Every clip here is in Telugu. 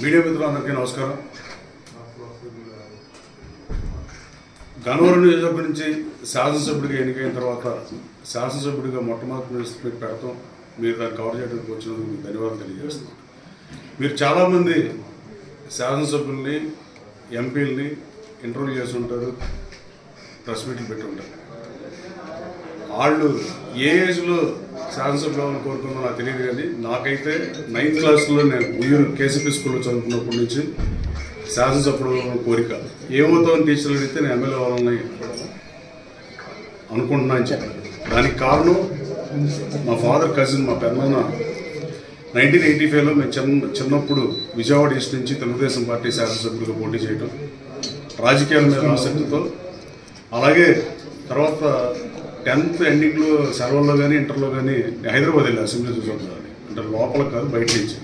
మీడియా మిత్రులందరికీ నమస్కారం. గన్నవరం నియోజకవర్గం నుంచి శాసనసభ్యుడిగా ఎన్నికైన తర్వాత శాసనసభ్యుడిగా మొట్టమొదటి ప్రెస్ మీట్ పెడతాం. మీరు దాన్ని కవర్ చేయడానికి వచ్చినందుకు మీకు ధన్యవాదాలు తెలియజేస్తున్నాం. మీరు చాలామంది శాసనసభ్యుల్ని ఎంపీలని ఇంటర్వ్యూ చేసి ఉంటారు, ప్రెస్ మీట్లు పెట్టి ఉంటారు. వాళ్ళు ఏ ఏజ్లో శాసనసభ్యులు అవ్వాలని కోరుకుందో నాకు తెలియదు, కానీ నాకైతే 9th క్లాస్లో నేను ఉయ్యూరు కేసీపీ స్కూల్లో చదువుకున్నప్పటి నుంచి శాసనసభ్యుడు కోరిక. ఏమవుతామని టీచర్లు అడిగితే నేను ఎమ్మెల్యే అవ్వాలని అనుకుంటున్నా అని చెప్పాను. దానికి కారణం మా ఫాదర్ కజిన్, మా పెద్దనాన్న 1985లో మేము చిన్నప్పుడు విజయవాడ ఈస్ట్ నుంచి తెలుగుదేశం పార్టీ శాసనసభ్యులుగా పోటీ చేయడం, రాజకీయాల మీద ఆసక్తితో. అలాగే తర్వాత 10th ఎండింగ్లో సెలవుల్లో కానీ ఇంటర్లో కానీ హైదరాబాద్ వెళ్ళి అసెంబ్లీ చూసొద్దామని, అంటే లోపల కాదు బయట నుంచి.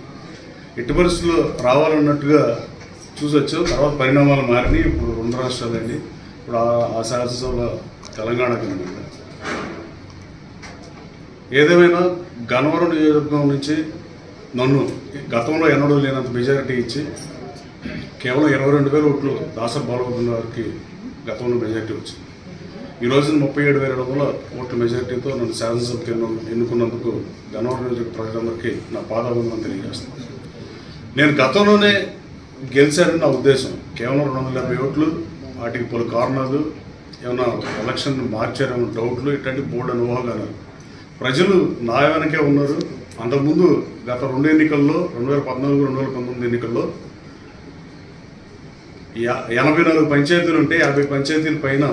ఎట్టి పరిస్థితుల్లో రావాలన్నట్టుగా చూసి వచ్చాం. తర్వాత పరిణామాలు మారినాయి. ఇప్పుడు 2 రాష్ట్రాలండి. ఇప్పుడు ఆ శాసనసభ తెలంగాణకి అనమాట. ఏదేమైనా గన్నవరం నియోజకవర్గం నుంచి నన్ను గతంలో ఎన్నడూ లేనంత మెజారిటీ ఇచ్చి కేవలం 22,000 ఓట్లు దాసర్ బాలగోపాల్ గారికి గతంలో మెజారిటీ వచ్చింది. ఈ రోజున 37,700 ఓట్ల మెజారిటీతో నన్ను శాసనసభకి ఎన్నుకున్నందుకు గన్నవరం నియోజకవర్గ ప్రజలందరికీ నా పాదాభివందనం తెలియజేస్తున్నాను. నేను గతంలోనే గెలిచారని నా ఉద్దేశం. కేవలం 250 ఓట్లు, వాటికి పలు కారణాలు, ఏమైనా ఎలక్షన్ మార్చారేమో డౌట్లు, ఇట్లాంటి బోర్డు అనుభవాలు. ప్రజలు నా వెనకే ఉన్నారు. అంతకుముందు గత 2 ఎన్నికల్లో 2014, 2019 ఎన్నికల్లో 84 పంచాయతీలు ఉంటే 50 పంచాయతీల పైన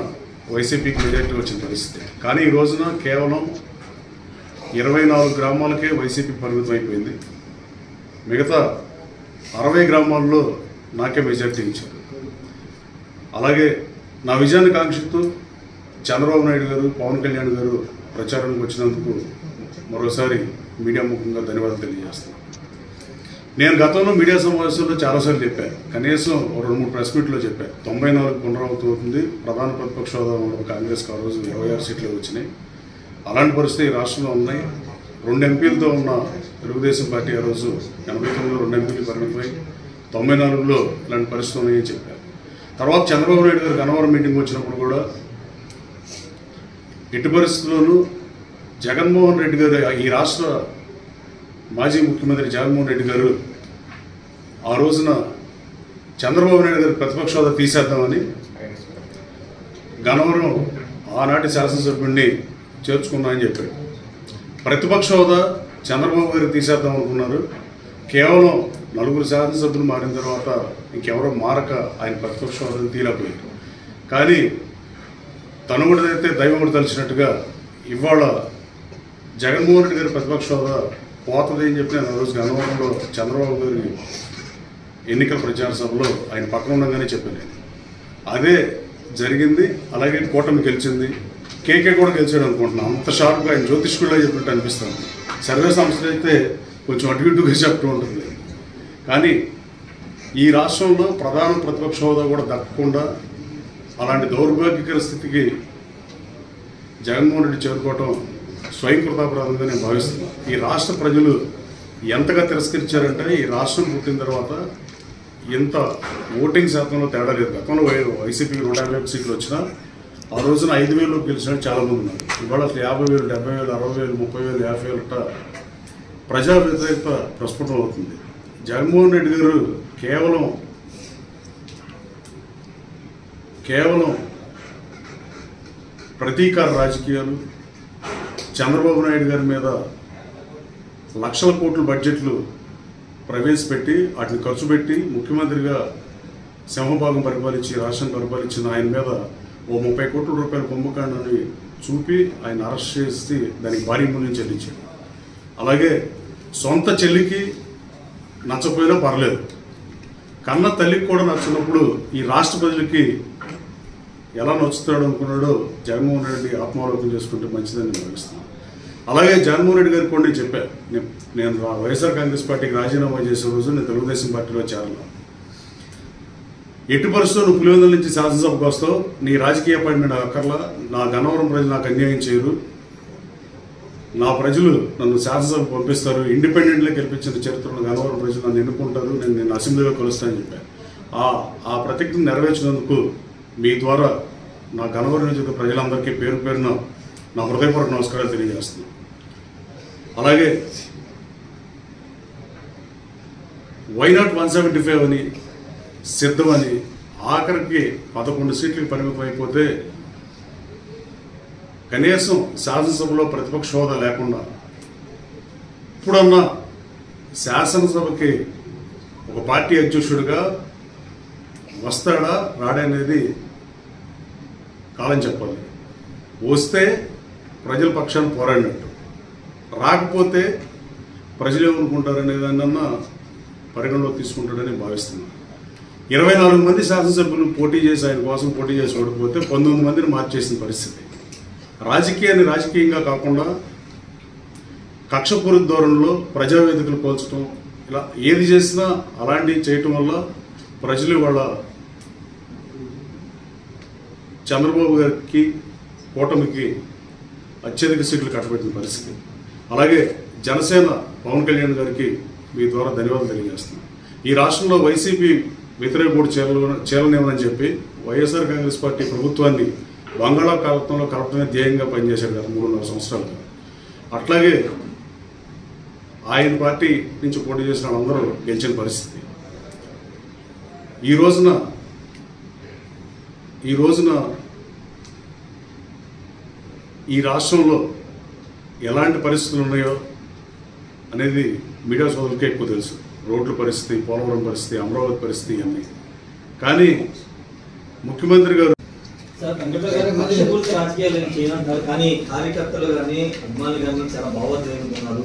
వైసీపీకి మెజారిటీ వచ్చిన పరిస్థితి. కానీ ఈ రోజున కేవలం 24 గ్రామాలకే వైసీపీ పరిమితం అయిపోయింది. మిగతా 60 గ్రామాల్లో నాకే మెజారిటీ ఇచ్చారు. అలాగే నా విజయాన్ని కాంక్షిస్తూ చంద్రబాబు నాయుడు గారు, పవన్ కళ్యాణ్ గారు ప్రచారానికి వచ్చినందుకు మరోసారి మీడియా ముఖంగా ధన్యవాదాలు తెలియజేస్తున్నాను. నేను గతంలో మీడియా సమావేశంలో చాలాసార్లు చెప్పాను, కనీసం 2-3 ప్రెస్ మీట్లో చెప్పాను. 94 పునరావృతం అవుతుంది. ప్రధాన ప్రతిపక్ష హోదా ఉన్న కాంగ్రెస్కి ఆ రోజు 26 సీట్లు వచ్చినాయి. అలాంటి పరిస్థితి ఈ రాష్ట్రంలో ఉన్నాయి. 2 ఎంపీలతో ఉన్న తెలుగుదేశం పార్టీ ఆ రోజు 89లో 2 ఎంపీలు పరిమితమై 94లో ఇలాంటి పరిస్థితులు ఉన్నాయని చెప్పారు. తర్వాత చంద్రబాబు నాయుడు గారు గన్నవరం మీటింగ్ వచ్చినప్పుడు కూడా ఎట్టి పరిస్థితుల్లోనూ జగన్మోహన్ రెడ్డి గారు, ఈ రాష్ట్ర మాజీ ముఖ్యమంత్రి జగన్మోహన్ రెడ్డి గారు ఆ రోజున చంద్రబాబు నాయుడు గారు ప్రతిపక్ష హోదా తీసేద్దామని గన్నవరం ఆనాటి శాసనసభ్యుడిని చేర్చుకున్నామని చెప్పారు. ప్రతిపక్ష హోదా చంద్రబాబు గారు తీసేద్దాం అనుకున్నారు. కేవలం 4 శాసనసభ్యులు మారిన తర్వాత ఇంకెవరో మారక ఆయన ప్రతిపక్ష హోదాను తీయలేకపోయారు. కానీ తను కూడా అయితే దైవం కూడా తలిచినట్టుగా ఇవాళ జగన్మోహన్ రెడ్డి గారి ప్రతిపక్ష హోదా పోతుంది అని చెప్పి నేను ఆ రోజు గన్నవరంలో చంద్రబాబు గారి ఎన్నికల ప్రచార సభలో ఆయన పక్కన ఉండగానే చెప్పాను. అదే జరిగింది. అలాగే కూటమి గెలిచింది. కేకే కూడా గెలిచాడు అనుకుంటున్నాను. అంత షార్ప్గా ఆయన జ్యోతిష్కుడిలో చెప్పినట్టు అనిపిస్తుంది. సర్వే సంస్థలు అయితే కొంచెం అటుగుడ్డుగా చెప్తూ ఉంటుంది. కానీ ఈ రాష్ట్రంలో ప్రధాన ప్రతిపక్ష హోదా కూడా దక్కకుండా అలాంటి దౌర్భాగ్యకర స్థితికి జగన్మోహన్ రెడ్డి చేరుకోవటం స్వయంకృతాపరాధంగా నేను భావిస్తున్నాను. ఈ రాష్ట్ర ప్రజలు ఎంతగా తిరస్కరించారంటే, ఈ రాష్ట్రం పుట్టిన తర్వాత ఎంత ఓటింగ్ శాతంలో తేడా లేదు. గతంలో వైసీపీకి 150 సీట్లు వచ్చినా ఆ రోజున 5,000 గెలిచిన చాలామంది ఉన్నారు. ఇవాళ 50,000, 70,000, 60,000, 30,000, 50,000 ప్రజా వ్యతిరేకత ప్రస్ఫుటం అవుతుంది. జగన్మోహన్ రెడ్డి గారు కేవలం ప్రతీకార రాజకీయాలు, చంద్రబాబు నాయుడు గారి మీద లక్షల కోట్ల బడ్జెట్లు ప్రవేశపెట్టి వాటిని ఖర్చు పెట్టి ముఖ్యమంత్రిగా సింహభాగం పరిపాలించి రాష్ట్రం పరిపాలించిన ఆయన మీద ఓ 30 కోట్ల రూపాయల కుంభకాండాన్ని చూపి ఆయన అరెస్ట్ చేసి దానికి భారీ మూల్యం చెల్లించారు. అలాగే సొంత చెల్లికి నచ్చపోయినా పర్లేదు, కన్న తల్లికి కూడా నచ్చినప్పుడు ఈ రాష్ట్ర ప్రజలకి ఎలా నచ్చుతాడు అనుకున్నాడో జగన్మోహన్ రెడ్డి ఆత్మావలోకం చేసుకుంటే మంచిదని భావిస్తున్నాను. అలాగే జగన్మోహన్ రెడ్డి గారికి కూడా నేను చెప్పాను, నేను వైఎస్ఆర్ కాంగ్రెస్ పార్టీకి రాజీనామా చేసే రోజు నేను తెలుగుదేశం పార్టీలో చేరాను. ఎట్టి పరిస్థితుల్లో నువ్వు పులివెందుల నుంచి శాసనసభకు వస్తావు, నీ రాజకీయ పని నాకు అక్కర్లా, నా గన్నవరం ప్రజలు నాకు అన్యాయం చేయరు, నా ప్రజలు నన్ను శాసనసభకు పంపిస్తారు, ఇండిపెండెంట్గా గెలిపించిన చరిత్రలో గన్నవరం ప్రజలు నన్ను ఎన్నుకుంటారు, నేను అసెంబ్లీలో కలుస్తానని చెప్పాను. ఆ ప్రతిజ్ఞ నెరవేర్చినందుకు మీ ద్వారా నా గన్నవరం నియోజకవర్గ ప్రజలందరికీ పేరు పేరున నా హృదయపూర్వక నమస్కారాలు తెలియజేస్తున్నాను. అలాగే వైనాట్ 175 అని సిద్ధమని ఆఖరికి 11 సీట్లకు పరిమితం అయిపోతే కనీసం శాసనసభలో ప్రతిపక్ష హోదా లేకుండా ఇప్పుడన్నా శాసనసభకి ఒక పార్టీ అధ్యక్షుడిగా వస్తాడా రాడనేది కాలం చెప్పాలి. వస్తే ప్రజల పక్షాన్ని పోరాడినట్టు, రాకపోతే ప్రజలు ఏమనుకుంటారనే దాన్నన్నా పరిగణలో తీసుకుంటాడని భావిస్తున్నాను. 24 మంది శాసనసభ్యులు పోటీ చేసి ఆయన కోసం పోటీ చేసి ఓడిపోతే 19 మందిని మార్చేసిన పరిస్థితి. రాజకీయాన్ని రాజకీయంగా కాకుండా కక్షపూరిత ధోరణిలో ప్రజావేదికలు పోల్చడం, ఇలా ఏది చేసినా అలాంటివి చేయటం వల్ల ప్రజలు వాళ్ళ చంద్రబాబు గారికి కూటమికి అత్యధిక సీట్లు కట్టబెట్టిన పరిస్థితి. అలాగే జనసేన పవన్ కళ్యాణ్ గారికి మీ ద్వారా ధన్యవాదాలు తెలియజేస్తున్నాను. ఈ రాష్ట్రంలో వైసీపీ వ్యతిరేక ఓటు చేరనివ్వనని చెప్పి వైఎస్ఆర్ కాంగ్రెస్ పార్టీ ప్రభుత్వాన్ని బంగాళాఖాతంలో కలపడమే ధ్యేయంగా పనిచేశారు కదా 3.5 సంవత్సరాలుగా. అట్లాగే ఆయన పార్టీ నుంచి పోటీ చేసిన వాళ్ళందరూ గెలిచిన పరిస్థితి. ఈ రోజున ఈ రాష్ట్రంలో ఎలాంటి పరిస్థితులు ఉన్నాయో అనేది మీడియా సోదరులకే ఎక్కువ తెలుసు. రోడ్ల పరిస్థితి, పోలవరం పరిస్థితి, అమరావతి పరిస్థితి అన్నీ. కానీ ముఖ్యమంత్రి గారు రాజకీయాలు చేయనంటారు, కానీ కార్యకర్తలు కానీ అభిమానులు కానీ చాలా భావోద్వేగుతున్నారు.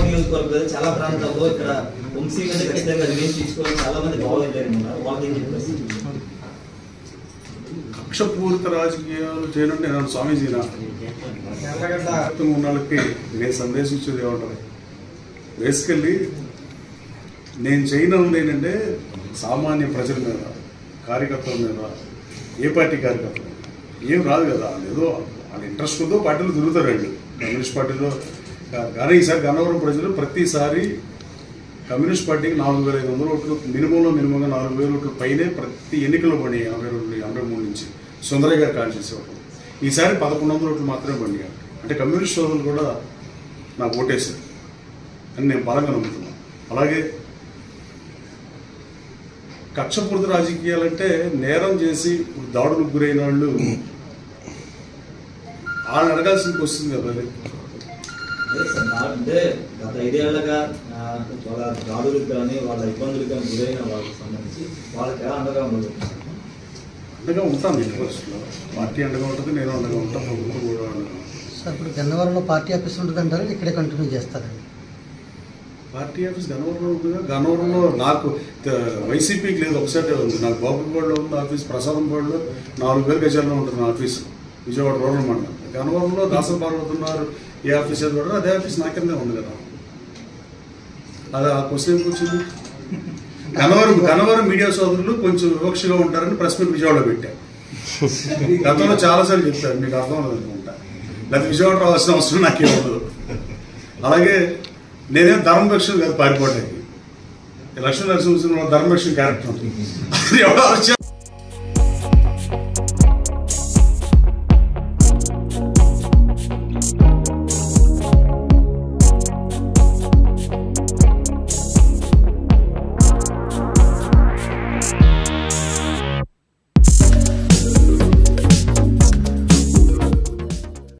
నియోజకవర్గం చాలా ప్రాంతాల్లో ఇక్కడ వంశీ మీద ఖచ్చితంగా రిలీజ్ తీసుకోవడం చాలా మంది భావోద్వేగుతున్నారు. వాళ్ళకి కక్షపూరిత రాజకీయాలు చేయనంటే నేను స్వామీజీ ఉన్నకి నేను సందేశం ఇచ్చేది ఏమంటారు, బేసికల్లీ నేను చేయనది ఏంటంటే సామాన్య ప్రజల మీద, కార్యకర్తల మీద, ఏ పార్టీ కార్యకర్తలు ఏం రాదు కదా, ఏదో వాళ్ళ ఇంట్రెస్ట్ ఉందో పార్టీలో తిరుగుతారండి. కమ్యూనిస్ట్ పార్టీలో కానీ ఈసారి గన్నవరం ప్రజలు ప్రతిసారి కమ్యూనిస్ట్ పార్టీకి 4,500 ఓట్లు మినిమంగా 4,000 ఓట్లు పైనే ప్రతి ఎన్నికల్లో పడినాయి. 82 నుంచి సుందరయ్య గారు కాల్ చేసేవాళ్ళు. ఈసారి 1,100 ఓట్లు మాత్రమే పడినాయి. అంటే కమ్యూనిస్ట్ సోదరులు కూడా నాకు ఓటేశారు అని నేను బలంగా నమ్ముతున్నాను. అలాగే కక్షపూరిత రాజకీయాలంటే నేరం చేసి దాడులకు గురైన వాళ్ళు అడగాల్సిందికి వస్తుంది కదా. అంటే గత 5 ఏళ్లుగా వాళ్ళ దాడులకు కానీ వాళ్ళ ఇబ్బందులకు కానీ గురైన వాళ్ళకి సంబంధించి వాళ్ళకి ఎలా అండగా ఉంటాను. ఎన్ని పరిస్థితుల్లో పార్టీ అండగా ఉంటుంది, నేను అండగా ఉంటాను, ప్రభుత్వం కూడా అండగా. సార్ ఇప్పుడు గన్నవరంలో పార్టీ ఆఫీస్ ఉంటుంది అంటారు, ఇక్కడే కంటిన్యూ చేస్తారండి? పార్టీ ఆఫీస్ గన్నవరంలో ఉంటుందా? గన్నవరంలో నాకు వైసీపీకి లేదు, ఒకసారి ఉంది. నాకు బాబుపాడులో ఉంది ఆఫీస్, ప్రసాదంపాడులో 4,000 గజాల్లో ఉంటుంది నా ఆఫీసు, విజయవాడ రూరల్ మండలం. గన్నవరంలో దాసరి పాల్గొతున్నారు, ఏ ఆఫీస్ ఏదో అదే ఆఫీస్ నా కిందే ఉంది కదా. అది ఆ క్వశ్చన్ ఎందుకు వచ్చింది? గన్నవరం మీడియా సోదరులు కొంచెం వివక్షగా ఉంటారని ప్రెస్ మీట్ విజయవాడలో పెట్టారు. గతంలో చాలాసార్లు చెప్పారు, మీకు అర్థం అనుకుంటా. లేకపోతే విజయవాడ రావాల్సిన అవసరం నాకేం ఉండదు. అలాగే నేనేం ధర్మరక్షణ కాదు పారిపోవడానికి. లక్ష్మీ నరసింహ ధర్మరక్షణ క్యారెక్టర్ ఉంటుంది.